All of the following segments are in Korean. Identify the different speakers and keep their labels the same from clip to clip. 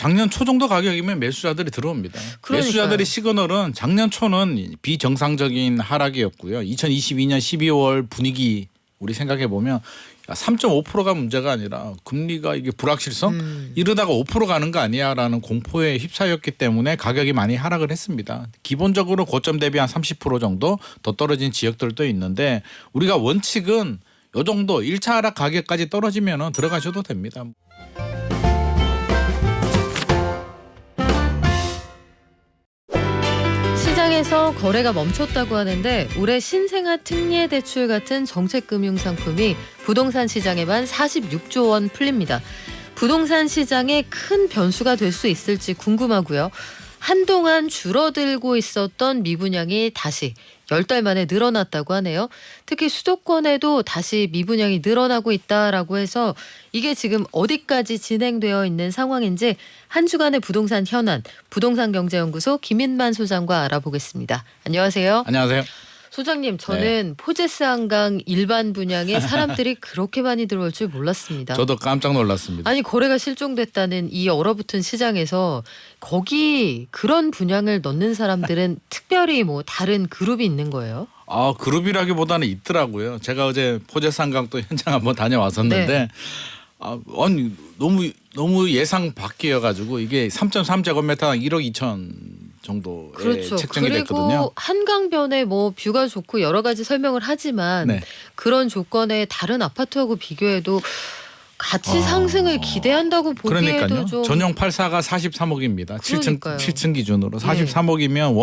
Speaker 1: 작년 초 정도 가격이면 매수자들이 들어옵니다.
Speaker 2: 그러니까요.
Speaker 1: 매수자들이 시그널은 작년 초는 비정상적인 하락이었고요. 2022년 12월 분위기 우리 생각해 보면 3.5%가 문제가 아니라 금리가 이게 불확실성 이러다가 5% 가는 거 아니야라는 공포에 휩싸였기 때문에 가격이 많이 하락을 했습니다. 기본적으로 고점 대비 한 30% 정도 더 떨어진 지역들도 있는데 우리가 원칙은 요 정도 1차 하락 가격까지 떨어지면 들어가셔도 됩니다.
Speaker 2: 시장에서 거래가 멈췄다고 하는데 올해 신생아 특례 대출 같은 정책금융 상품이 부동산 시장에만 46조 원 풀립니다. 부동산 시장에 큰 변수가 될 수 있을지 궁금하고요. 한동안 줄어들고 있었던 미분양이 다시 10달 만에 늘어났다고 하네요. 특히 수도권에도 다시 미분양이 늘어나고 있다라고 해서 이게 지금 어디까지 진행되어 있는 상황인지 한 주간의 부동산 현안, 부동산경제연구소 김인만 소장과 알아보겠습니다. 안녕하세요.
Speaker 1: 안녕하세요.
Speaker 2: 소장님, 저는 포제스 한강 일반 분양에 사람들이 그렇게 많이 들어올 줄 몰랐습니다.
Speaker 1: 저도 깜짝 놀랐습니다.
Speaker 2: 아니 거래가 실종됐다는 이 얼어붙은 시장에서 거기 그런 분양을 넣는 사람들은 특별히 뭐 다른 그룹이 있는 거예요?
Speaker 1: 그룹이라기보다는 있더라고요. 제가 어제 포제스 한강 또 현장 한번 다녀왔었는데
Speaker 2: 네.
Speaker 1: 아니 너무 예상 밖이어가지고 이게 3.3제곱미터당 1억 2천 정도에
Speaker 2: 그렇죠.
Speaker 1: 책정이
Speaker 2: 그리고
Speaker 1: 됐거든요.
Speaker 2: 한강변에 뭐 뷰가 좋고 여러 가지 설명을 하지만
Speaker 1: 네.
Speaker 2: 그런 조건에 다른 아파트하고 비교해도 가치 상승을 기대한다고 보기에도
Speaker 1: 그러니까요.
Speaker 2: 좀
Speaker 1: 전용 84가 43억입니다.
Speaker 2: 그러니까요.
Speaker 1: 7층 기준으로 43억이면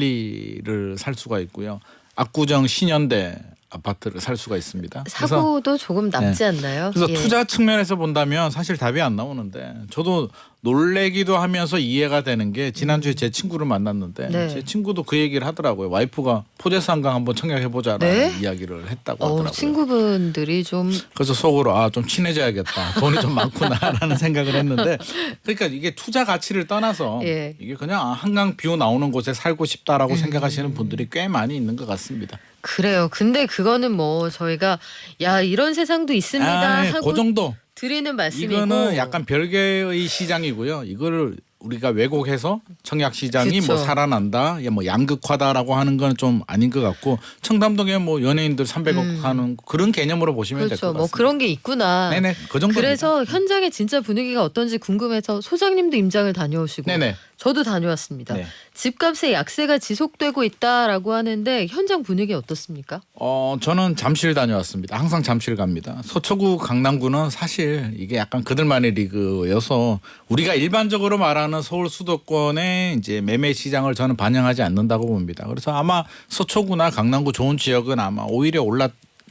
Speaker 1: 원베일리를 살 수가 있고요. 압구정 신현대 아파트를 살 수가 있습니다.
Speaker 2: 사고도 조금 남지 않나요?
Speaker 1: 그래서
Speaker 2: 예.
Speaker 1: 투자 측면에서 본다면 사실 답이 안 나오는데 저도 놀래기도 하면서 이해가 되는 게 지난주에 제 친구를 만났는데
Speaker 2: 네.
Speaker 1: 제 친구도 그 얘기를 하더라고요. 와이프가 포제스 한강 한번 청약해보자라는
Speaker 2: 네?
Speaker 1: 이야기를 했다고 하더라고요.
Speaker 2: 친구분들이 좀
Speaker 1: 그래서 속으로 좀 친해져야겠다. 돈이 좀 많구나라는 생각을 했는데 그러니까 이게 투자 가치를 떠나서
Speaker 2: 예.
Speaker 1: 이게 그냥 한강 뷰 나오는 곳에 살고 싶다라고 생각하시는 분들이 꽤 많이 있는 것 같습니다.
Speaker 2: 그래요. 근데 그거는 뭐 저희가 야 이런 세상도 있습니다 하고
Speaker 1: 그 정도.
Speaker 2: 드리는 말씀이고
Speaker 1: 이거는 약간 별개의 시장이고요. 이거를 우리가 왜곡해서 청약 시장이
Speaker 2: 그쵸.
Speaker 1: 뭐 살아난다, 뭐 양극화다라고 하는 건 좀 아닌 것 같고 청담동에 뭐 연예인들 300억 하는 그런 개념으로 보시면 될 것
Speaker 2: 그렇죠.
Speaker 1: 같습니다.
Speaker 2: 뭐 그런 게 있구나.
Speaker 1: 네네, 그 정도입니다.
Speaker 2: 그래서 현장의 진짜 분위기가 어떤지 궁금해서 소장님도 임장을 다녀오시고
Speaker 1: 네네.
Speaker 2: 저도 다녀왔습니다.
Speaker 1: 네.
Speaker 2: 집값의 약세가 지속되고 있다라고 하는데 현장 분위기 어떻습니까?
Speaker 1: 저는 잠실 다녀왔습니다. 항상 잠실 갑니다. 서초구 강남구는 사실 이게 약간 그들만의 리그여서 우리가 일반적으로 말하는 서울 수도권의 이제 매매 시장을 저는 반영하지 않는다고 봅니다. 그래서 아마 서초구나 강남구 좋은 지역은 아마 오히려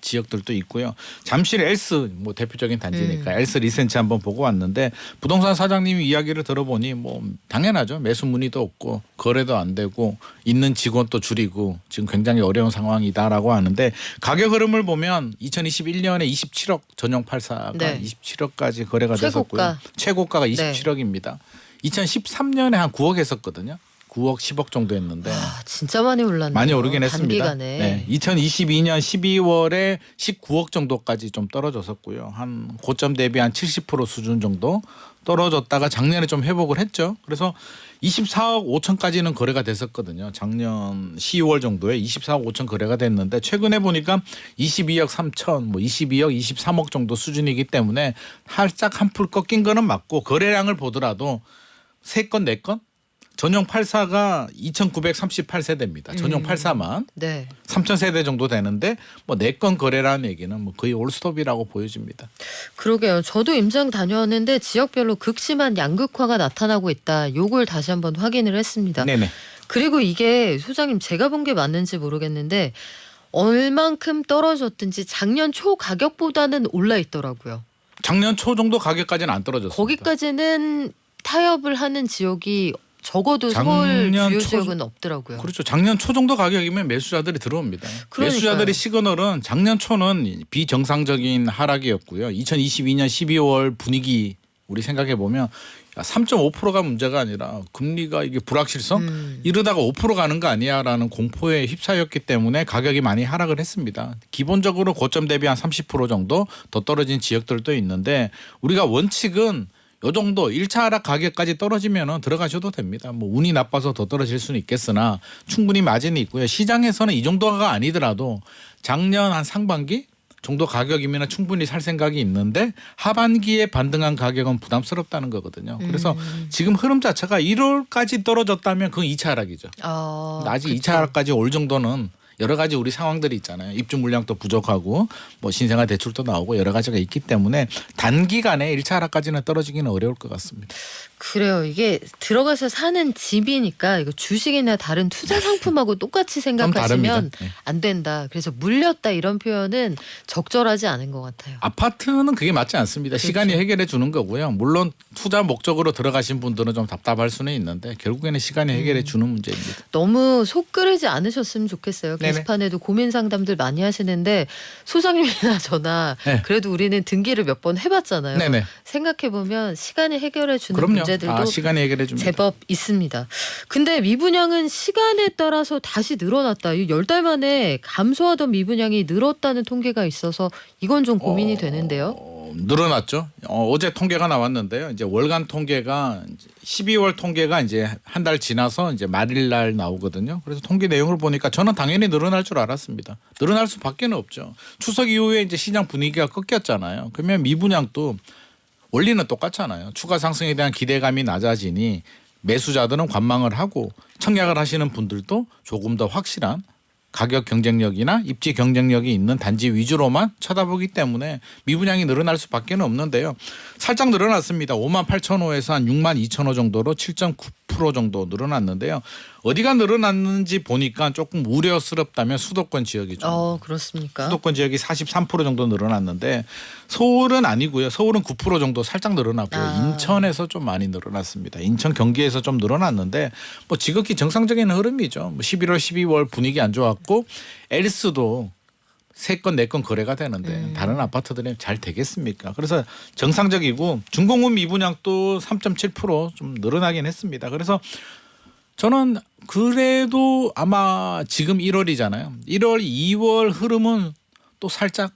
Speaker 1: 지역들도 있고요. 잠실 엘스 뭐 대표적인 단지니까 엘스 리센치 한번 보고 왔는데 부동산 사장님이 이야기를 들어보니 뭐 당연하죠. 매수 문의도 없고 거래도 안 되고 있는 직원도 줄이고 지금 굉장히 어려운 상황이다라고 하는데 가격 흐름을 보면 2021년에 27억 전용 84가
Speaker 2: 네.
Speaker 1: 27억까지 거래가
Speaker 2: 최고가.
Speaker 1: 됐었고요. 최고가가 27억입니다. 2013년에 한 9억 했었거든요. 9억 10억 정도 했는데
Speaker 2: 진짜 많이 올랐네요.
Speaker 1: 많이 오르긴 했습니다.
Speaker 2: 단기간에.
Speaker 1: 네, 2022년 12월에 19억 정도까지 좀 떨어졌었고요. 한 고점 대비 한 70% 수준 정도 떨어졌다가 작년에 좀 회복을 했죠. 그래서 24억 5천까지는 거래가 됐었거든요. 작년 12월 정도에 24억 5천 거래가 됐는데 최근에 보니까 22억 3천, 뭐 22억, 23억 정도 수준이기 때문에 살짝 한풀 꺾인 거는 맞고 거래량을 보더라도 3건, 4건? 전용 84가 2,938세대입니다. 전용 84만
Speaker 2: 네.
Speaker 1: 3,000세대 정도 되는데 뭐 4건 거래라는 얘기는 뭐 거의 올스톱이라고 보여집니다.
Speaker 2: 그러게요. 저도 임장 다녀왔는데 지역별로 극심한 양극화가 나타나고 있다. 요걸 다시 한번 확인을 했습니다.
Speaker 1: 네네.
Speaker 2: 그리고 이게 소장님 제가 본 게 맞는지 모르겠는데 얼만큼 떨어졌든지 작년 초 가격보다는 올라 있더라고요.
Speaker 1: 작년 초 정도 가격까지는 안 떨어졌습니다.
Speaker 2: 거기까지는 타협을 하는 지역이 적어도 서울
Speaker 1: 작년
Speaker 2: 주요
Speaker 1: 초-
Speaker 2: 지역은 없더라고요.
Speaker 1: 그렇죠. 작년 초 정도 가격이면 매수자들이 들어옵니다.
Speaker 2: 그러니까요.
Speaker 1: 매수자들이 시그널은 작년 초는 비정상적인 하락이었고요. 2022년 12월 분위기 우리 생각해 보면 3.5%가 문제가 아니라 금리가 이게 불확실성 이러다가 5% 가는 거 아니야라는 공포에 휩싸였기 때문에 가격이 많이 하락을 했습니다. 기본적으로 고점 대비 한 30% 정도 더 떨어진 지역들도 있는데 우리가 원칙은 요 정도 1차 하락 가격까지 떨어지면은 들어가셔도 됩니다. 뭐 운이 나빠서 더 떨어질 수는 있겠으나 충분히 마진이 있고요. 시장에서는 이 정도가 아니더라도 작년 한 상반기 정도 가격이면 충분히 살 생각이 있는데 하반기에 반등한 가격은 부담스럽다는 거거든요. 그래서 지금 흐름 자체가 1월까지 떨어졌다면 그건 2차 하락이죠. 아직
Speaker 2: 그쵸.
Speaker 1: 2차 하락까지 올 정도는 여러 가지 우리 상황들이 있잖아요. 입주 물량도 부족하고 뭐 신생아 대출도 나오고 여러 가지가 있기 때문에 단기간에 1차 하락까지는 떨어지기는 어려울 것 같습니다.
Speaker 2: 그래요. 이게 들어가서 사는 집이니까 이거 주식이나 다른 투자 상품하고 똑같이 생각하시면
Speaker 1: 다릅니다. 네.
Speaker 2: 안 된다. 그래서 물렸다 이런 표현은 적절하지 않은 것 같아요.
Speaker 1: 아파트는 그게 맞지 않습니다.
Speaker 2: 그렇죠.
Speaker 1: 시간이 해결해 주는 거고요. 물론 투자 목적으로 들어가신 분들은 좀 답답할 수는 있는데 결국에는 시간이 해결해 주는 문제입니다.
Speaker 2: 너무 속 끓이지 않으셨으면 좋겠어요.
Speaker 1: 네네.
Speaker 2: 게시판에도 고민 상담들 많이 하시는데 소장님이나 저나
Speaker 1: 네.
Speaker 2: 그래도 우리는 등기를 몇 번 해봤잖아요.
Speaker 1: 네네.
Speaker 2: 생각해보면 시간이 해결해 주는
Speaker 1: 그럼요.
Speaker 2: 문제들도
Speaker 1: 시간이 해결해 줍니다.
Speaker 2: 제법 있습니다. 근데 미분양은 시간에 따라서 다시 늘어났다. 이 10달 만에 감소하던 미분양이 늘었다는 통계가 있어서 이건 좀 고민이 되는데요.
Speaker 1: 늘어났죠. 어제 통계가 나왔는데요. 이제 월간 통계가 12월 통계가 이제 한 달 지나서 이제 말일날 나오거든요. 그래서 통계 내용을 보니까 저는 당연히 늘어날 줄 알았습니다. 늘어날 수밖에는 없죠. 추석 이후에 이제 시장 분위기가 꺾였잖아요. 그러면 미분양도 원리는 똑같잖아요. 추가 상승에 대한 기대감이 낮아지니 매수자들은 관망을 하고 청약을 하시는 분들도 조금 더 확실한 가격 경쟁력이나 입지 경쟁력이 있는 단지 위주로만 쳐다보기 때문에 미분양이 늘어날 수밖에 없는데요. 살짝 늘어났습니다. 58,000호에서 한 62,000호 정도로 7.9% 정도 늘어났는데요. 어디가 늘어났는지 보니까 조금 우려스럽다면 수도권 지역이죠.
Speaker 2: 그렇습니까?
Speaker 1: 수도권 지역이 43% 정도 늘어났는데 서울은 아니고요. 서울은 9% 정도 살짝 늘어났고요. 인천에서 좀 많이 늘어났습니다. 인천 경기에서 좀 늘어났는데 뭐 지극히 정상적인 흐름이죠. 뭐 11월 12월 분위기 안 좋았고 엘스도 3건 4건 거래가 되는데 다른 아파트들이 잘 되겠습니까? 그래서 정상적이고 준공업 미분양도 3.7% 늘어나긴 했습니다. 그래서 저는 그래도 아마 지금 1월이잖아요. 1월, 2월 흐름은 또 살짝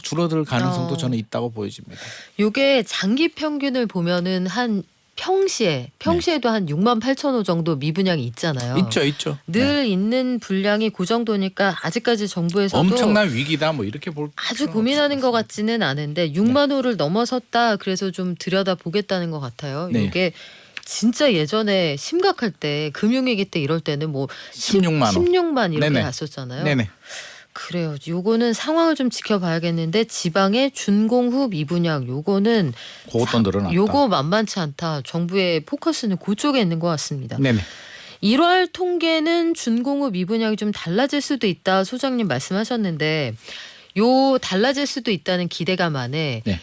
Speaker 1: 줄어들 가능성도 저는 있다고 보여집니다.
Speaker 2: 요게 장기 평균을 보면은 한 평시에도 한 68,000호 정도 미분양이 있잖아요.
Speaker 1: 있죠.
Speaker 2: 늘 있는 분량이 그 정도니까 아직까지 정부에서도
Speaker 1: 엄청난 위기다 뭐 이렇게 볼
Speaker 2: 아주 고민하는 것 같지는 않은데 6만 호를 넘어섰다. 그래서 좀 들여다 보겠다는 것 같아요.
Speaker 1: 네.
Speaker 2: 이게 진짜 예전에 심각할 때 금융위기 때 이럴 때는 뭐
Speaker 1: 16만 호.
Speaker 2: 16만 이렇게
Speaker 1: 네네.
Speaker 2: 갔었잖아요.
Speaker 1: 네네.
Speaker 2: 그래요. 요거는 상황을 좀 지켜봐야겠는데 지방의 준공후 미분양 요거는
Speaker 1: 그것도 늘어났다.
Speaker 2: 요거 만만치 않다. 정부의 포커스는 그쪽에 있는 것 같습니다.
Speaker 1: 네네.
Speaker 2: 1월 통계는 준공후 미분양이 좀 달라질 수도 있다. 소장님 말씀하셨는데 요 달라질 수도 있다는 기대감 안에
Speaker 1: 네.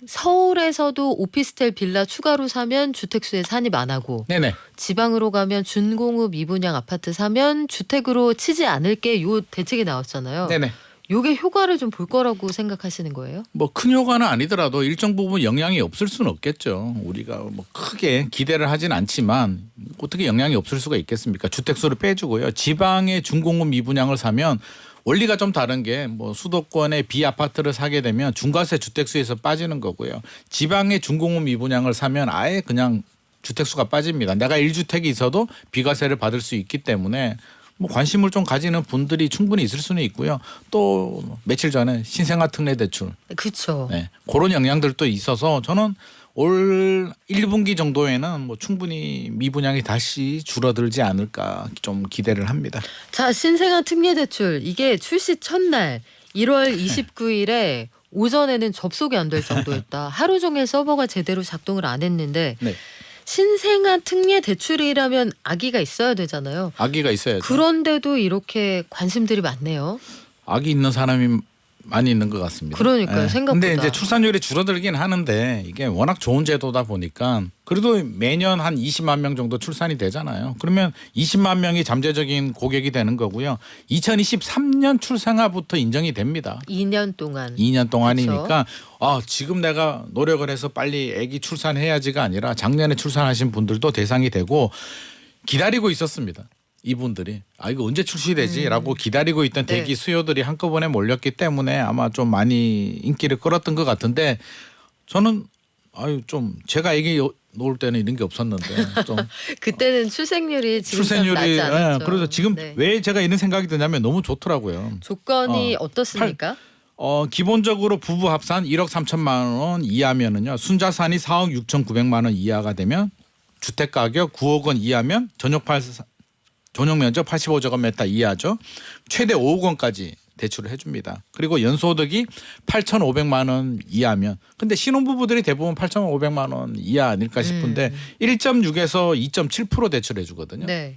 Speaker 2: 서울에서도 오피스텔 빌라 추가로 사면 주택수에 산입 안 하고
Speaker 1: 네네.
Speaker 2: 지방으로 가면 준공후 미분양 아파트 사면 주택으로 치지 않을게 요 대책이 나왔잖아요.
Speaker 1: 네네.
Speaker 2: 요게 효과를 좀 볼 거라고 생각하시는 거예요?
Speaker 1: 뭐 큰 효과는 아니더라도 일정 부분 영향이 없을 수는 없겠죠. 우리가 뭐 크게 기대를 하진 않지만 어떻게 영향이 없을 수가 있겠습니까? 주택수를 빼주고요. 지방의 준공업 미분양을 사면 원리가 좀 다른 게 뭐 수도권의 비아파트를 사게 되면 중과세 주택수에서 빠지는 거고요. 지방의 준공업 미분양을 사면 아예 그냥 주택수가 빠집니다. 내가 1주택이 있어도 비과세를 받을 수 있기 때문에 뭐 관심을 좀 가지는 분들이 충분히 있을 수는 있고요. 또 며칠 전에 신생아 특례 대출,
Speaker 2: 그렇죠.
Speaker 1: 네, 그런 영향들도 있어서 저는 올 1분기 정도에는 뭐 충분히 미분양이 다시 줄어들지 않을까 좀 기대를 합니다.
Speaker 2: 자, 신생아 특례 대출 이게 출시 첫날 1월 29일에 오전에는 접속이 안 될 정도였다. 하루 종일 서버가 제대로 작동을 안 했는데
Speaker 1: 네.
Speaker 2: 신생아 특례 대출이라면 아기가 있어야 되잖아요.
Speaker 1: 아기가 있어야죠.
Speaker 2: 그런데도 이렇게 관심들이 많네요.
Speaker 1: 아기 있는 사람이 많이 있는 것 같습니다.
Speaker 2: 그러니까요, 생각보다.
Speaker 1: 근데 이제 출산율이 줄어들긴 하는데 이게 워낙 좋은 제도다 보니까 그래도 매년 한 20만 명 정도 출산이 되잖아요. 그러면 20만 명이 잠재적인 고객이 되는 거고요. 2023년 출생아부터 인정이 됩니다.
Speaker 2: 2년 동안.
Speaker 1: 2년 동안이니까 지금 내가 노력을 해서 빨리 아기 출산해야지가 아니라 작년에 출산하신 분들도 대상이 되고 기다리고 있었습니다. 이분들이 이거 언제 출시되지라고 기다리고 있던
Speaker 2: 네.
Speaker 1: 대기 수요들이 한꺼번에 몰렸기 때문에 아마 좀 많이 인기를 끌었던 것 같은데 저는 아유 좀 제가 애기 놓을 때는 이런 게 없었는데 좀
Speaker 2: 그때는 출생률이 지금
Speaker 1: 출생률이
Speaker 2: 낮지 않았죠.
Speaker 1: 그래서 지금
Speaker 2: 네.
Speaker 1: 왜 제가 이런 생각이 드냐면 너무 좋더라고요.
Speaker 2: 조건이 어떻습니까?
Speaker 1: 기본적으로 부부 합산 1억 3천만 원 이하면은요. 순자산이 4억 6,900만 원 이하가 되면 주택 가격 9억 원 이하면 전용 면적 85제곱미터 이하죠. 최대 5억 원까지 대출을 해줍니다. 그리고 연소득이 8,500만 원 이하면 근데 신혼부부들이 대부분 8,500만 원 이하 아닐까 싶은데 1.6에서 2.7% 대출해 주거든요.
Speaker 2: 네.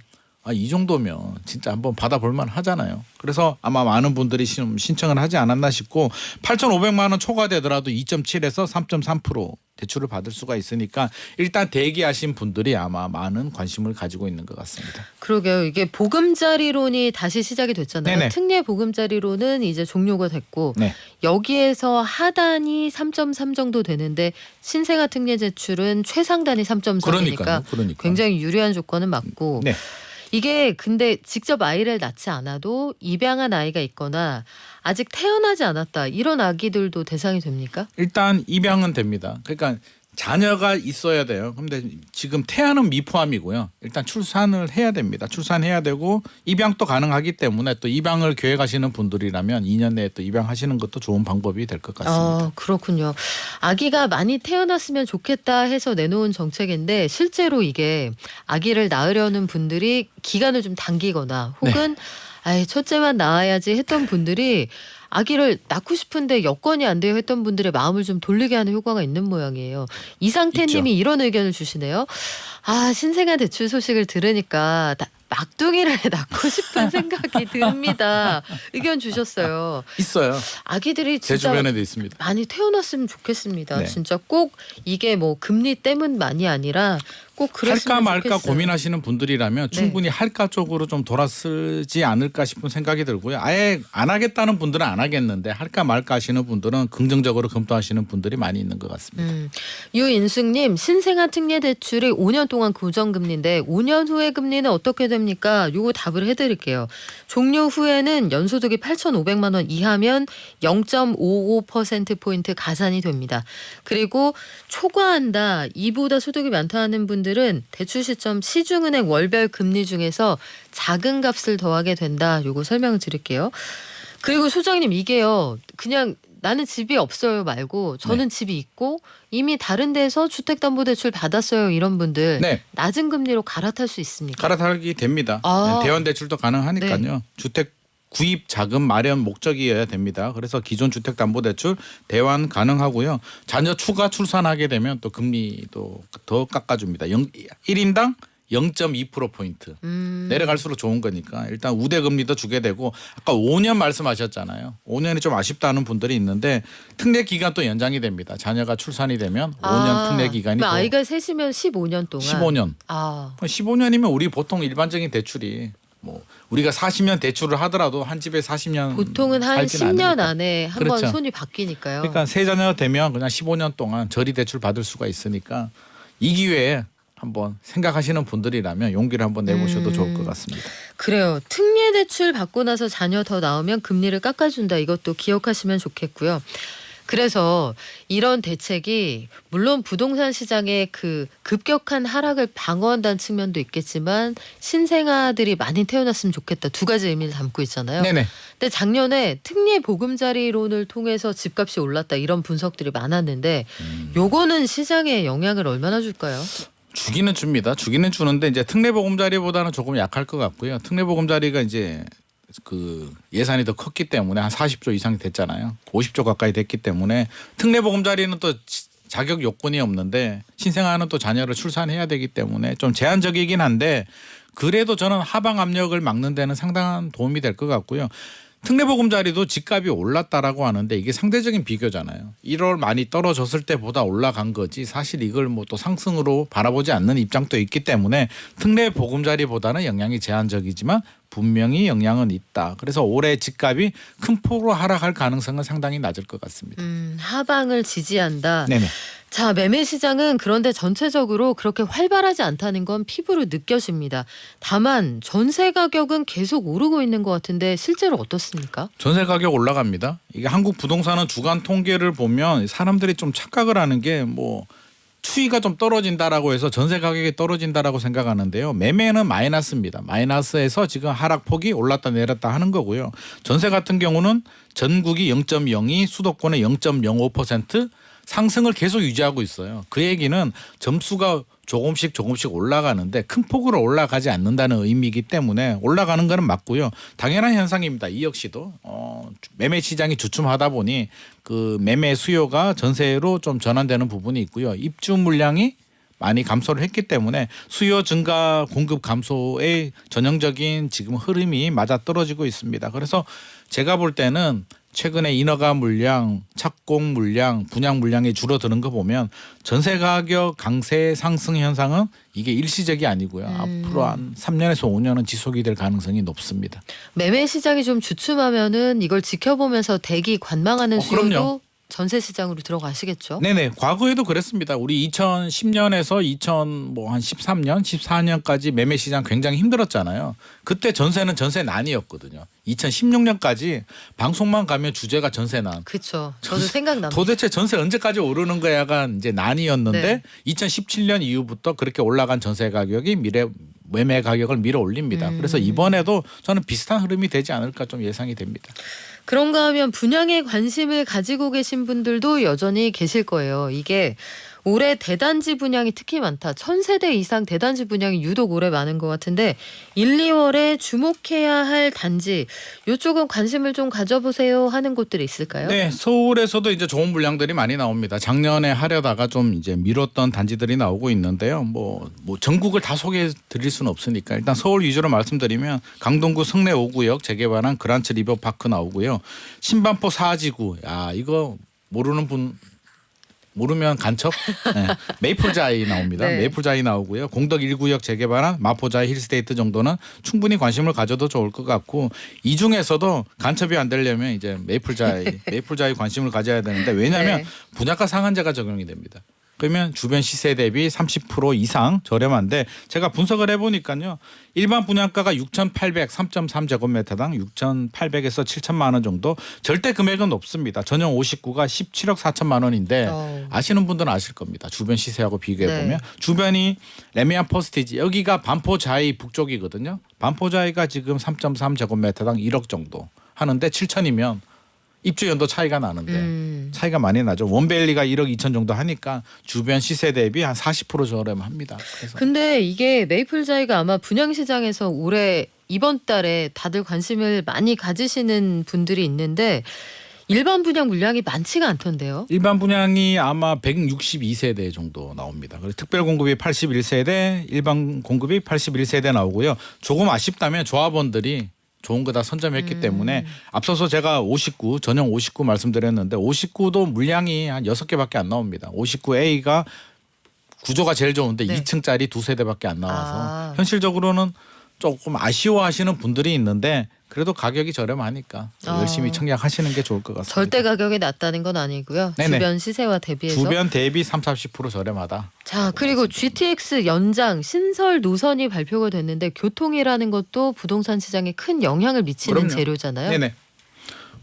Speaker 1: 이 정도면 진짜 한번 받아볼 만 하잖아요. 그래서 아마 많은 분들이 신청을 하지 않았나 싶고 8,500만 원 초과되더라도 2.7에서 3.3% 대출을 받을 수가 있으니까 일단 대기하신 분들이 아마 많은 관심을 가지고 있는 것 같습니다.
Speaker 2: 그러게요. 이게 보금자리론이 다시 시작이 됐잖아요.
Speaker 1: 네네.
Speaker 2: 특례 보금자리론은 이제 종료가 됐고
Speaker 1: 네.
Speaker 2: 여기에서 하단이 3.3 정도 되는데 신생아 특례 제출은 최상단이 3.4니까
Speaker 1: 그러니까.
Speaker 2: 굉장히 유리한 조건은 맞고
Speaker 1: 네.
Speaker 2: 이게 근데 직접 아이를 낳지 않아도 입양한 아이가 있거나 아직 태어나지 않았다 이런 아기들도 대상이 됩니까?
Speaker 1: 일단 입양은 됩니다. 그러니까 자녀가 있어야 돼요. 근데 지금 태아는 미포함이고요. 일단 출산을 해야 됩니다. 출산해야 되고 입양도 가능하기 때문에 또 입양을 계획하시는 분들이라면 2년 내에 또 입양하시는 것도 좋은 방법이 될 것 같습니다.
Speaker 2: 그렇군요. 아기가 많이 태어났으면 좋겠다 해서 내놓은 정책인데 실제로 이게 아기를 낳으려는 분들이 기간을 좀 당기거나 혹은 첫째만 낳아야지 했던 분들이 아기를 낳고 싶은데 여건이 안 돼요 했던 분들의 마음을 좀 돌리게 하는 효과가 있는 모양이에요. 이상태님이 이런 의견을 주시네요. 신생아 대출 소식을 들으니까 막둥이를 낳고 싶은 생각이 듭니다. 의견 주셨어요.
Speaker 1: 있어요.
Speaker 2: 아기들이
Speaker 1: 제
Speaker 2: 진짜
Speaker 1: 주변에도 있습니다.
Speaker 2: 많이 태어났으면 좋겠습니다.
Speaker 1: 네.
Speaker 2: 진짜 꼭 이게 뭐 금리 때문만이 아니라 꼭 그랬으면
Speaker 1: 할까 말까
Speaker 2: 좋겠어요.
Speaker 1: 고민하시는 분들이라면
Speaker 2: 네.
Speaker 1: 충분히 할까 쪽으로 좀 돌아서지 않을까 싶은 생각이 들고요. 아예 안 하겠다는 분들은 안 하겠는데 할까 말까 하시는 분들은 긍정적으로 검토하시는 분들이 많이 있는 것 같습니다.
Speaker 2: 유인숙님 신생아 특례 대출이 5년 동안 고정금리인데 5년 후에 금리는 어떻게 됩니까? 요거 답을 해드릴게요. 종료 후에는 연소득이 8,500만 원 이하면 0.55%포인트 가산이 됩니다. 그리고 초과한다 이보다 소득이 많다 하는 분들은 대출 시점 시중은행 월별 금리 중에서 작은 값을 더하게 된다. 요거 설명을 드릴게요. 그리고 소장님 이게요. 그냥 나는 집이 없어요 말고 저는 집이 있고 이미 다른 데서 주택담보대출 받았어요 이런 분들 낮은 금리로 갈아탈 수 있습니까?
Speaker 1: 갈아타기 됩니다. 대환대출도 가능하니까요. 주택 구입 자금 마련 목적이어야 됩니다. 그래서 기존 주택담보대출 대환 가능하고요. 자녀 추가 출산하게 되면 또 금리도 더 깎아줍니다. 1인당 0.2%포인트 내려갈수록 좋은 거니까 일단 우대금리도 주게 되고 아까 5년 말씀하셨잖아요. 5년이 좀 아쉽다는 분들이 있는데 특례 기간 또 연장이 됩니다. 자녀가 출산이 되면 5년 특례 기간이 또
Speaker 2: 아이가 셋이면 15년 동안
Speaker 1: 15년. 15년이면 우리 보통 일반적인 대출이 뭐 우리가 40년 대출을 하더라도 한 집에 40년
Speaker 2: 보통은 한 10년
Speaker 1: 않으니까.
Speaker 2: 안에 한 번 손이 바뀌니까요.
Speaker 1: 그러니까 세 자녀 되면 그냥 15년 동안 저리 대출 받을 수가 있으니까 이 기회에 한번 생각하시는 분들이라면 용기를 한번 내보셔도 좋을 것 같습니다.
Speaker 2: 그래요. 특례 대출 받고 나서 자녀 더 나오면 금리를 깎아준다. 이것도 기억하시면 좋겠고요. 그래서 이런 대책이 물론 부동산 시장의 그 급격한 하락을 방어한다는 측면도 있겠지만 신생아들이 많이 태어났으면 좋겠다. 두 가지 의미를 담고 있잖아요.
Speaker 1: 네네.
Speaker 2: 근데 작년에 특례 보금자리론을 통해서 집값이 올랐다 이런 분석들이 많았는데 요거는 시장에 영향을 얼마나 줄까요?
Speaker 1: 주기는 줍니다. 주기는 주는데 이제 특례보금자리보다는 조금 약할 것 같고요. 특례보금자리가 이제 그 예산이 더 컸기 때문에 한 40조 이상이 됐잖아요. 50조 가까이 됐기 때문에 특례보금자리는 또 자격 요건이 없는데 신생아는 또 자녀를 출산해야 되기 때문에 좀 제한적이긴 한데 그래도 저는 하방 압력을 막는 데는 상당한 도움이 될 것 같고요. 특례보금자리도 집값이 올랐다라고 하는데 이게 상대적인 비교잖아요. 1월 많이 떨어졌을 때보다 올라간 거지 사실 이걸 뭐 또 상승으로 바라보지 않는 입장도 있기 때문에 특례보금자리보다는 영향이 제한적이지만 분명히 영향은 있다. 그래서 올해 집값이 큰 폭으로 하락할 가능성은 상당히 낮을 것 같습니다.
Speaker 2: 하방을 지지한다.
Speaker 1: 네네.
Speaker 2: 자, 매매 시장은 그런데 전체적으로 그렇게 활발하지 않다는 건 피부로 느껴집니다. 다만 전세 가격은 계속 오르고 있는 것 같은데 실제로 어떻습니까?
Speaker 1: 전세 가격 올라갑니다. 이게 한국 부동산은 주간 통계를 보면 사람들이 좀 착각을 하는 게 뭐 추이가 좀 떨어진다라고 해서 전세 가격이 떨어진다라고 생각하는데요. 매매는 마이너스입니다. 마이너스에서 지금 하락폭이 올랐다 내렸다 하는 거고요. 전세 같은 경우는 전국이 0.02, 수도권의 0.05% 상승을 계속 유지하고 있어요. 그 얘기는 점수가 조금씩 올라가는데 큰 폭으로 올라가지 않는다는 의미이기 때문에 올라가는 거는 맞고요. 당연한 현상입니다. 이 역시도 매매 시장이 주춤하다 보니 그 매매 수요가 전세로 좀 전환되는 부분이 있고요. 입주 물량이 많이 감소를 했기 때문에 수요 증가 공급 감소의 전형적인 지금 흐름이 맞아떨어지고 있습니다. 그래서 제가 볼 때는 최근에 인허가 물량, 착공 물량, 분양 물량이 줄어드는 거 보면 전세 가격 강세 상승 현상은 이게 일시적이 아니고요. 앞으로 한 3년에서 5년은 지속이 될 가능성이 높습니다.
Speaker 2: 매매 시장이 좀 주춤하면은 이걸 지켜보면서 대기 관망하는 수요도
Speaker 1: 그럼요.
Speaker 2: 전세 시장으로 들어가시겠죠?
Speaker 1: 네네. 과거에도 그랬습니다. 우리 2010년에서 2013년, 14년까지 매매 시장 굉장히 힘들었잖아요. 그때 전세는 전세난이었거든요. 2016년까지 방송만 가면 주제가 전세난.
Speaker 2: 그렇죠. 저도 생각납니다.
Speaker 1: 도대체 전세 언제까지 오르는 거야가 이제 난이었는데
Speaker 2: 네.
Speaker 1: 2017년 이후부터 그렇게 올라간 전세 가격이 매매 가격을 밀어 올립니다. 그래서 이번에도 저는 비슷한 흐름이 되지 않을까 좀 예상이 됩니다.
Speaker 2: 그런가 하면 분양에 관심을 가지고 계신 분들도 여전히 계실 거예요. 이게 올해 대단지 분양이 특히 많다. 1000세대 이상 대단지 분양이 유독 올해 많은 것 같은데 1, 2월에 주목해야 할 단지 이쪽은 관심을 좀 가져보세요 하는 곳들이 있을까요?
Speaker 1: 네, 서울에서도 이제 좋은 물량들이 많이 나옵니다. 작년에 하려다가 좀 이제 미뤘던 단지들이 나오고 있는데요. 뭐 전국을 다 소개해 드릴 수는 없으니까 일단 서울 위주로 말씀드리면 강동구 성내 5구역 재개발한 그란츠 리버파크 나오고요. 신반포 4지구. 야, 이거 모르면 간첩? 네. 메이플자이 나옵니다.
Speaker 2: 네.
Speaker 1: 메이플자이 나오고요. 공덕 1구역 재개발한 마포자이 힐스테이트 정도는 충분히 관심을 가져도 좋을 것 같고 이 중에서도 간첩이 안 되려면 이제 메이플자이 관심을 가져야 되는데 왜냐하면
Speaker 2: 네.
Speaker 1: 분양가 상한제가 적용이 됩니다. 그러면 주변 시세 대비 30% 이상 저렴한데 제가 분석을 해보니까요. 일반 분양가가 6,800, 3.3제곱미터당 6,800에서 7천만 원 정도. 절대 금액은 높습니다. 전용 59가 17억 4천만 원인데 아시는 분들은 아실 겁니다. 주변 시세하고 비교해보면.
Speaker 2: 네.
Speaker 1: 주변이 레미안 퍼스티지 여기가 반포자이 북쪽이거든요. 반포자이가 지금 3.3제곱미터당 1억 정도 하는데 7천이면 입주 연도 차이가 나는데 차이가 많이 나죠. 원밸리가 1억 2천 정도 하니까 주변 시세 대비 한 40% 저렴합니다. 그래서
Speaker 2: 근데 이게 메이플자이가 아마 분양 시장에서 올해 이번 달에 다들 관심을 많이 가지시는 분들이 있는데 일반 분양 물량이 많지가 않던데요.
Speaker 1: 일반 분양이 아마 162세대 정도 나옵니다. 그래서 특별 공급이 81세대, 일반 공급이 81세대 나오고요. 조금 아쉽다면 조합원들이 좋은 거 다 선점했기 때문에 앞서서 제가 59 전용 59 말씀드렸는데 59도 물량이 한 6개밖에 안 나옵니다. 59A가 구조가 제일 좋은데
Speaker 2: 네.
Speaker 1: 2층짜리 2세대밖에 안 나와서
Speaker 2: 아.
Speaker 1: 현실적으로는 조금 아쉬워하시는 분들이 있는데 그래도 가격이 저렴하니까 열심히 청약하시는 게 좋을 것 같습니다.
Speaker 2: 절대 가격이 낮다는 건 아니고요.
Speaker 1: 네네.
Speaker 2: 주변 시세와 대비해서.
Speaker 1: 주변 대비 30-40% 저렴하다.
Speaker 2: 자, 그리고 GTX 연장 신설 노선이 발표가 됐는데 교통이라는 것도 부동산 시장에 큰 영향을 미치는
Speaker 1: 그럼요.
Speaker 2: 재료잖아요.
Speaker 1: 네네.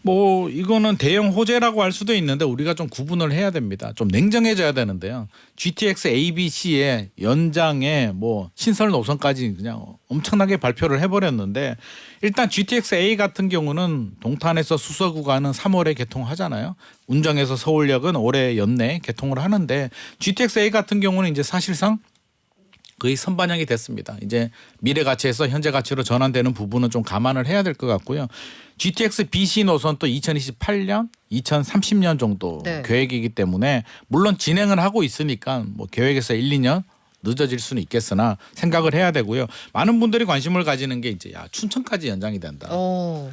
Speaker 1: 뭐 이거는 대형 호재라고 할 수도 있는데 우리가 좀 구분을 해야 됩니다. 좀 냉정해져야 되는데요. GTX A, B, C의 연장에 뭐 신설 노선까지 그냥 엄청나게 발표를 해버렸는데 일단 GTX A 같은 경우는 동탄에서 수서 구간은 3월에 개통하잖아요. 운정에서 서울역은 올해 연내 개통을 하는데 GTX A 같은 경우는 이제 사실상 거의 선반영이 됐습니다. 이제 미래 가치에서 현재 가치로 전환되는 부분은 좀 감안을 해야 될 것 같고요. GTX BC 노선 또 2028년, 2030년 정도
Speaker 2: 네.
Speaker 1: 계획이기 때문에 물론 진행을 하고 있으니까 뭐 계획에서 1, 2년 늦어질 수는 있겠으나 생각을 해야 되고요. 많은 분들이 관심을 가지는 게 이제 춘천까지 연장이 된다.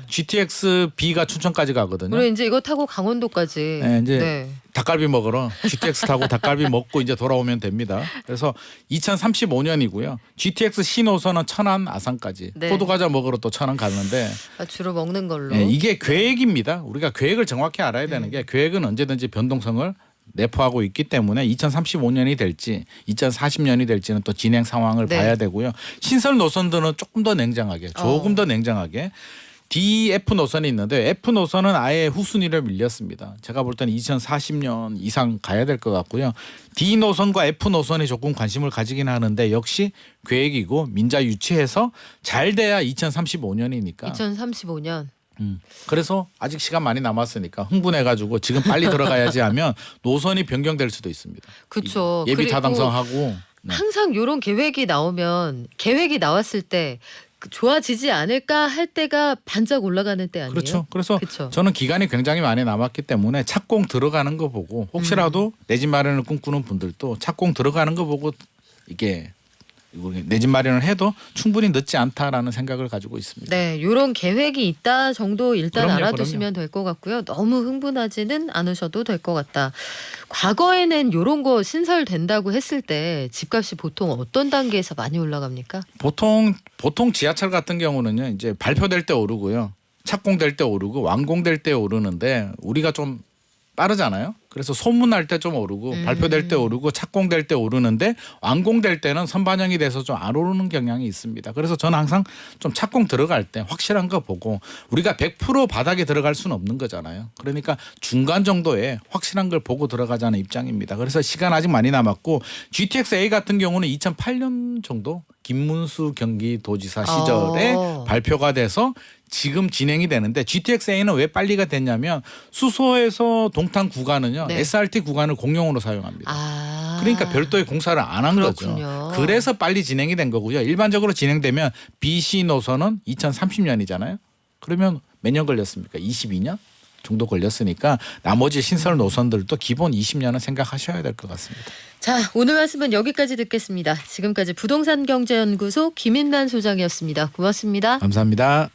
Speaker 1: GTX B가 춘천까지 가거든요.
Speaker 2: 그리고 이제 이거 타고 강원도까지.
Speaker 1: 네, 이제
Speaker 2: 네.
Speaker 1: 닭갈비 먹으러 GTX 타고 닭갈비 먹고 이제 돌아오면 됩니다. 그래서 2035년이고요. GTX 신호선은 천안 아산까지
Speaker 2: 네.
Speaker 1: 호두 과자 먹으러 또 천안 가는데
Speaker 2: 주로 먹는 걸로.
Speaker 1: 이게 계획입니다. 우리가 계획을 정확히 알아야 되는 게 계획은 언제든지 변동성을 내포하고 있기 때문에 2035년이 될지 2040년이 될지는 또 진행 상황을
Speaker 2: 네.
Speaker 1: 봐야 되고요. 신설 노선들은 조금 더 냉정하게 조금 더 냉정하게 DF 노선이 있는데 F 노선은 아예 후순위를 밀렸습니다. 제가 볼 때는 2040년 이상 가야 될 것 같고요. D 노선과 F 노선에 조금 관심을 가지긴 하는데 역시 계획이고 민자 유치해서 잘 돼야 2035년이니까.
Speaker 2: 2035년.
Speaker 1: 그래서 아직 시간 많이 남았으니까 흥분해가지고 지금 빨리 들어가야지 하면 노선이 변경될 수도 있습니다.
Speaker 2: 그렇죠.
Speaker 1: 예비 타당성하고. 네.
Speaker 2: 항상 이런 계획이 나오면 계획이 나왔을 때 좋아지지 않을까 할 때가 반짝 올라가는 때 아니에요?
Speaker 1: 그렇죠. 그래서
Speaker 2: 그쵸.
Speaker 1: 저는 기간이 굉장히 많이 남았기 때문에 착공 들어가는 거 보고 혹시라도 내 집 마련을 꿈꾸는 분들도 착공 들어가는 거 보고 이게 내 집 마련을 해도 충분히 늦지 않다라는 생각을 가지고 있습니다.
Speaker 2: 네, 이런 계획이 있다 정도 일단
Speaker 1: 그럼요,
Speaker 2: 알아두시면 될 것 같고요. 너무 흥분하지는 않으셔도 될 것 같다. 과거에는 이런 거 신설된다고 했을 때 집값이 보통 어떤 단계에서 많이 올라갑니까?
Speaker 1: 보통 지하철 같은 경우는요. 이제 발표될 때 오르고요. 착공될 때 오르고 완공될 때 오르는데 우리가 좀 빠르잖아요. 그래서 소문날 때 좀 오르고 발표될 때 오르고 착공될 때 오르는데 완공될 때는 선반영이 돼서 좀 안 오르는 경향이 있습니다. 그래서 저는 항상 좀 착공 들어갈 때 확실한 거 보고 우리가 100% 바닥에 들어갈 수는 없는 거잖아요. 그러니까 중간 정도에 확실한 걸 보고 들어가자는 입장입니다. 그래서 시간 아직 많이 남았고 GTX-A 같은 경우는 2008년 정도 김문수 경기도지사 시절에 발표가 돼서 지금 진행이 되는데 GTX-A는 왜 빨리가 됐냐면 수소에서 동탄 구간은요.
Speaker 2: 네.
Speaker 1: SRT 구간을 공용으로 사용합니다.
Speaker 2: 아,
Speaker 1: 그러니까 별도의 공사를 안 한
Speaker 2: 그렇군요.
Speaker 1: 거죠. 그래서 빨리 진행이 된 거고요. 일반적으로 진행되면 BC 노선은 2030년이잖아요. 그러면 몇 년 걸렸습니까? 22년 정도 걸렸으니까 나머지 신설 노선들도 기본 20년은 생각하셔야 될 것 같습니다.
Speaker 2: 자, 오늘 말씀은 여기까지 듣겠습니다. 지금까지 부동산경제연구소 김인란 소장이었습니다. 고맙습니다.
Speaker 1: 감사합니다.